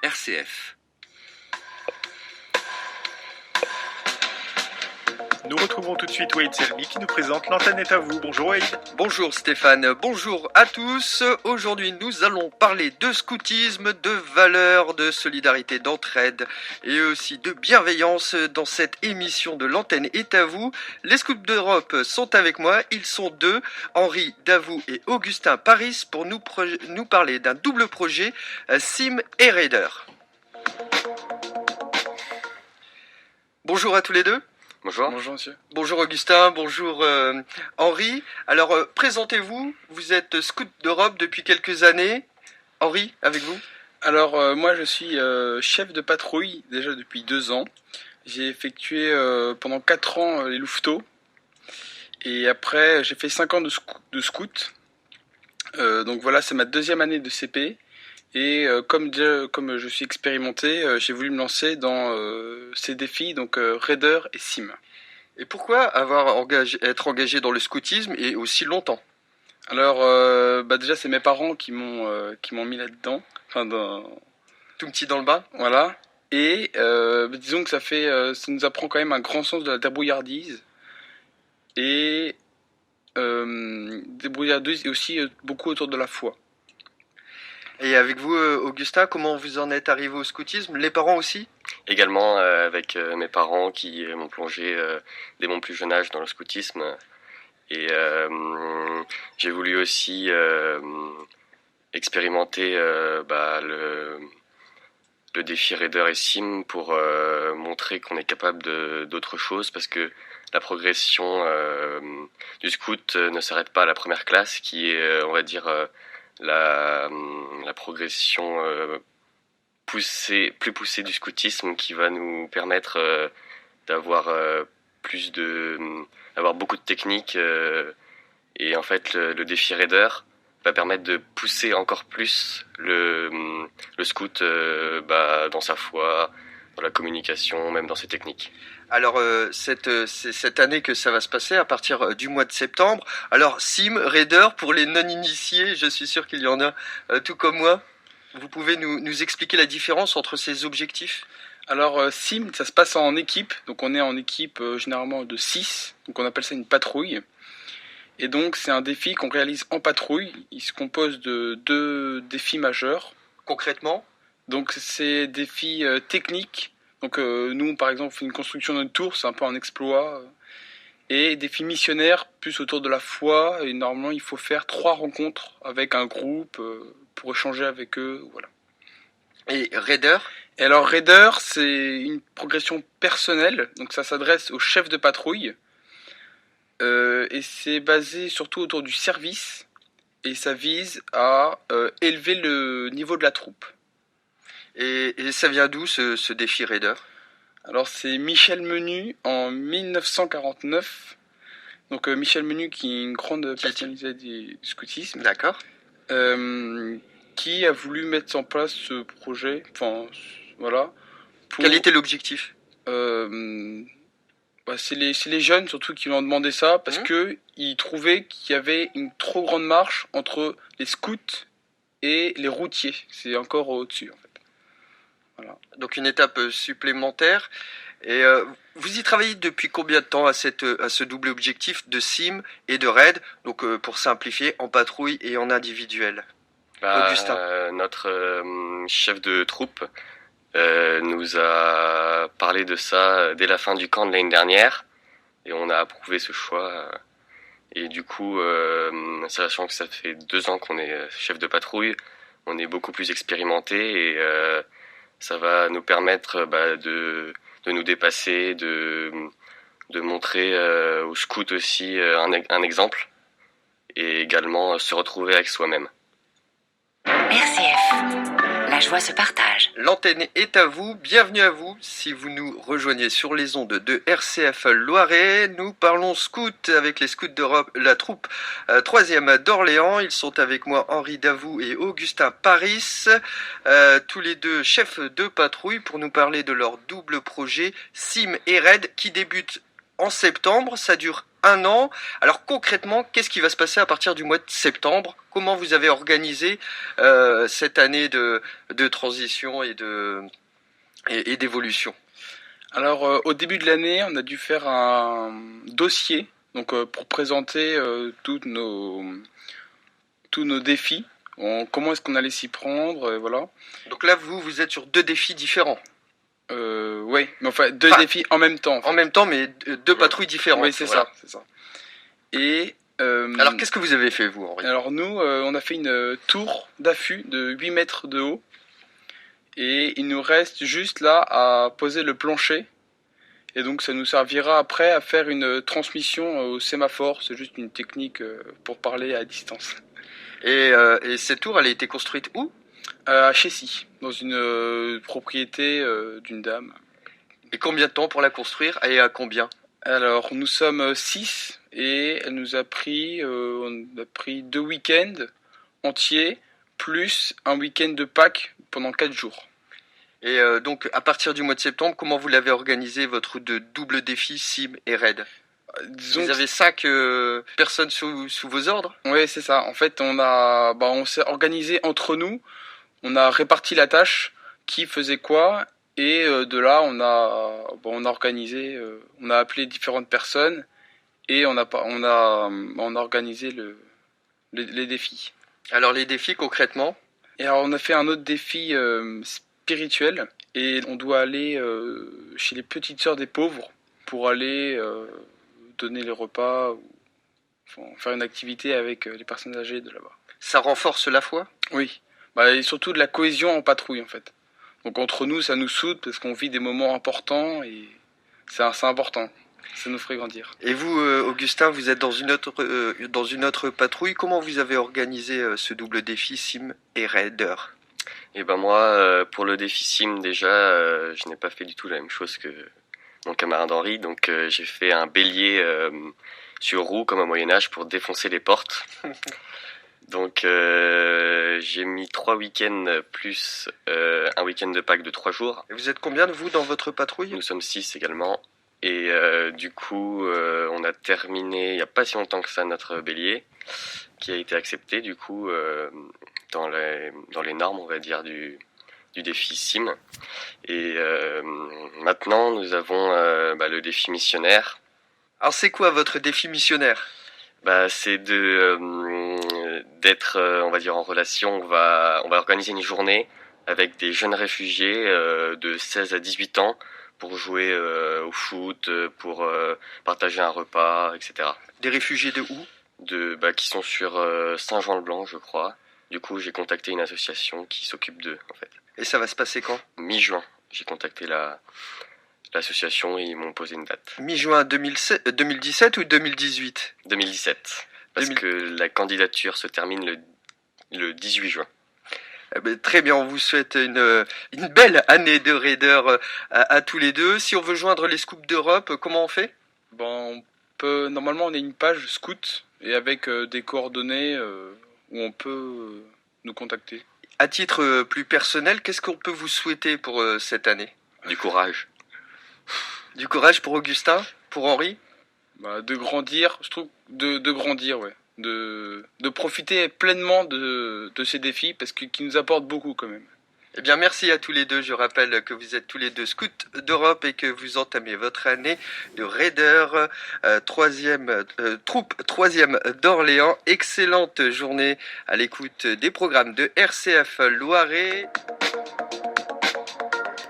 RCF. Nous retrouvons tout de suite Wade Selmy qui nous présente L'antenne est à vous. Bonjour Wade. Bonjour Stéphane, bonjour à tous. Aujourd'hui nous allons parler de scoutisme, de valeurs, de solidarité, d'entraide et aussi de bienveillance dans cette émission de L'antenne est à vous. Les scouts d'Europe sont avec moi, ils sont deux, Henri Davout et Augustin Paris pour nous parler d'un double projet, Sim et Raider. Bonjour à tous les deux. Bonjour. Bonjour monsieur. Bonjour Augustin, bonjour Henri. Alors présentez-vous, vous êtes scout d'Europe depuis quelques années. Henri, avec vous? Alors moi je suis chef de patrouille déjà depuis 2 ans. J'ai effectué pendant 4 ans les louveteaux. Et après j'ai fait 5 ans de scout. Donc voilà, c'est ma 2e année de CP. Et comme je suis expérimenté, j'ai voulu me lancer dans ces défis, donc Raider et Sim. Et pourquoi être engagé dans le scoutisme et aussi longtemps? Alors déjà c'est mes parents qui m'ont mis là-dedans. Tout petit dans le bas? Voilà. Et disons que ça nous apprend quand même un grand sens de la débrouillardise. Et débrouillardise et aussi beaucoup autour de la foi. Et avec vous, Augustin, comment vous en êtes arrivé au scoutisme? Les parents aussi? Également avec mes parents qui m'ont plongé dès mon plus jeune âge dans le scoutisme. Et j'ai voulu aussi expérimenter le défi Raider et Sim pour montrer qu'on est capable d'autre chose, parce que la progression du scout ne s'arrête pas à la première classe, qui est, on va dire, la progression plus poussée du scoutisme, qui va nous permettre d'avoir beaucoup de techniques, et en fait le défi Raider va permettre de pousser encore plus le scout dans sa foi, dans la communication, même dans ses techniques. Alors c'est cette année que ça va se passer à partir du mois de septembre. Alors Sim, Raider, pour les non-initiés, je suis sûr qu'il y en a tout comme moi. Vous pouvez nous expliquer la différence entre ces objectifs? Alors Sim, ça se passe en équipe, donc on est en équipe généralement de 6, donc on appelle ça une patrouille. Et donc c'est un défi qu'on réalise en patrouille. Il se compose de 2 défis majeurs. Concrètement? Donc c'est défis techniques. Donc nous par exemple on fait une construction d'une tour, c'est un peu un exploit. Et défis missionnaires plus autour de la foi. Et normalement il faut faire 3 rencontres avec un groupe pour échanger avec eux. Voilà. Et Raider? Et alors Raider, c'est une progression personnelle. Donc ça s'adresse au chef de patrouille. Et c'est basé surtout autour du service. Et ça vise à élever le niveau de la troupe. Et ça vient d'où ce défi Raider? Alors c'est Michel Menu en 1949. Donc Michel Menu qui est une grande personnalité du scoutisme. D'accord. Qui a voulu mettre en place ce projet. Enfin voilà. Quel était l'objectif? C'est les jeunes surtout qui lui ont demandé ça, parce que ils trouvaient qu'il y avait une trop grande marche entre les scouts et les routiers. C'est encore au-dessus en fait. Voilà. Donc une étape supplémentaire. Et vous y travaillez depuis combien de temps à ce double objectif de Sim et de Raid? Donc pour simplifier, en patrouille et en individuel. Augustin. Notre chef de troupe nous a parlé de ça dès la fin du camp de l'année dernière, et on a approuvé ce choix. Et du coup, sachant que ça fait 2 ans qu'on est chef de patrouille, on est beaucoup plus expérimenté, et ça va nous permettre de nous dépasser, de montrer aux scouts aussi un exemple, et également se retrouver avec soi-même. RCF, la joie se partage. L'antenne est à vous, bienvenue à vous. Si vous nous rejoignez sur les ondes de RCF Loiret, nous parlons scout avec les scouts d'Europe, la troupe 3e d'Orléans. Ils sont avec moi, Henri Davout et Augustin Paris, tous les deux chefs de patrouille, pour nous parler de leur double projet Sim et Raid, qui débute en septembre, ça dure un an. Alors concrètement, qu'est-ce qui va se passer à partir du mois de septembre? Comment vous avez organisé cette année de transition et d'évolution? Alors, au début de l'année, on a dû faire un dossier donc, pour présenter tous nos défis. Comment est-ce qu'on allait s'y prendre, voilà. Donc là, vous êtes sur 2 défis différents. Oui, mais enfin, deux Enfin, défis en même temps. En même temps, mais 2 patrouilles différentes. Oui, c'est voilà. ça, c'est ça. Et Alors qu'est-ce que vous avez fait, vous, Henri? alors nous, on a fait une tour d'affût de 8 mètres de haut. Et il nous reste juste là à poser le plancher. Et donc ça nous servira après à faire une transmission au sémaphore. C'est juste une technique pour parler à distance. Et cette tour, elle a été construite où? À Chessy, dans une propriété d'une dame. Et combien de temps pour la construire? Et à combien? Alors nous sommes 6 et elle nous a pris, on a pris 2 week-ends entiers, plus un week-end de Pâques pendant 4 jours. Et donc, à partir du mois de septembre, comment vous l'avez organisé, votre double défi Sim et Raid? Disons Vous avez 5 personnes sous vos ordres? Oui, c'est ça. En fait, on s'est organisé entre nous. On a réparti la tâche, qui faisait quoi, et de là, on a organisé, on a appelé différentes personnes et on a organisé les défis. Alors, les défis, concrètement? Et alors, on a fait un autre défi spirituel et on doit aller chez les petites sœurs des pauvres pour aller donner les repas ou faire une activité avec les personnes âgées de là-bas. Ça renforce la foi? Oui, et surtout de la cohésion en patrouille en fait. Donc entre nous, ça nous soude parce qu'on vit des moments importants et c'est important. Ça nous ferait grandir. Et vous, Augustin, vous êtes dans une autre patrouille. Comment vous avez organisé ce double défi Sim et Raider? Et ben moi, pour le défi Sim, déjà, je n'ai pas fait du tout la même chose que mon camarade Henri. Donc j'ai fait un bélier sur roue comme au Moyen-Âge pour défoncer les portes. Donc j'ai mis 3 week-ends plus un week-end de Pâques de 3 jours. Et vous êtes combien de vous dans votre patrouille? Nous sommes 6 également. Et du coup, on a terminé il n'y a pas si longtemps que ça notre bélier, qui a été accepté du coup dans les normes, on va dire, du défi Sim. Et maintenant, nous avons le défi missionnaire. Alors c'est quoi votre défi missionnaire? C'est d'être, on va dire, en relation. On va organiser une journée avec des jeunes réfugiés de 16 à 18 ans pour jouer au foot, pour partager un repas, etc. Des réfugiés de où? Qui sont sur Saint-Jean-le-Blanc, je crois. Du coup, j'ai contacté une association qui s'occupe d'eux, en fait. Et ça va se passer quand? Mi-juin, j'ai contacté l'association et ils m'ont posé une date. Mi-juin 2017 ou 2018? 2017. Parce que la candidature se termine le 18 juin. Très bien, on vous souhaite une belle année de Raider à tous les deux. Si on veut joindre les scouts d'Europe, comment on fait? Normalement, on a une page scout et avec des coordonnées où on peut nous contacter. À titre plus personnel, qu'est-ce qu'on peut vous souhaiter pour cette année? Du courage. Du courage pour Augustin? Pour Henri? De grandir, je trouve, de grandir, ouais. De profiter pleinement de ces défis parce qu'ils nous apportent beaucoup quand même. Eh bien, merci à tous les deux. Je rappelle que vous êtes tous les deux scouts d'Europe et que vous entamez votre année de Raider, troupe 3e d'Orléans. Excellente journée à l'écoute des programmes de RCF Loiret.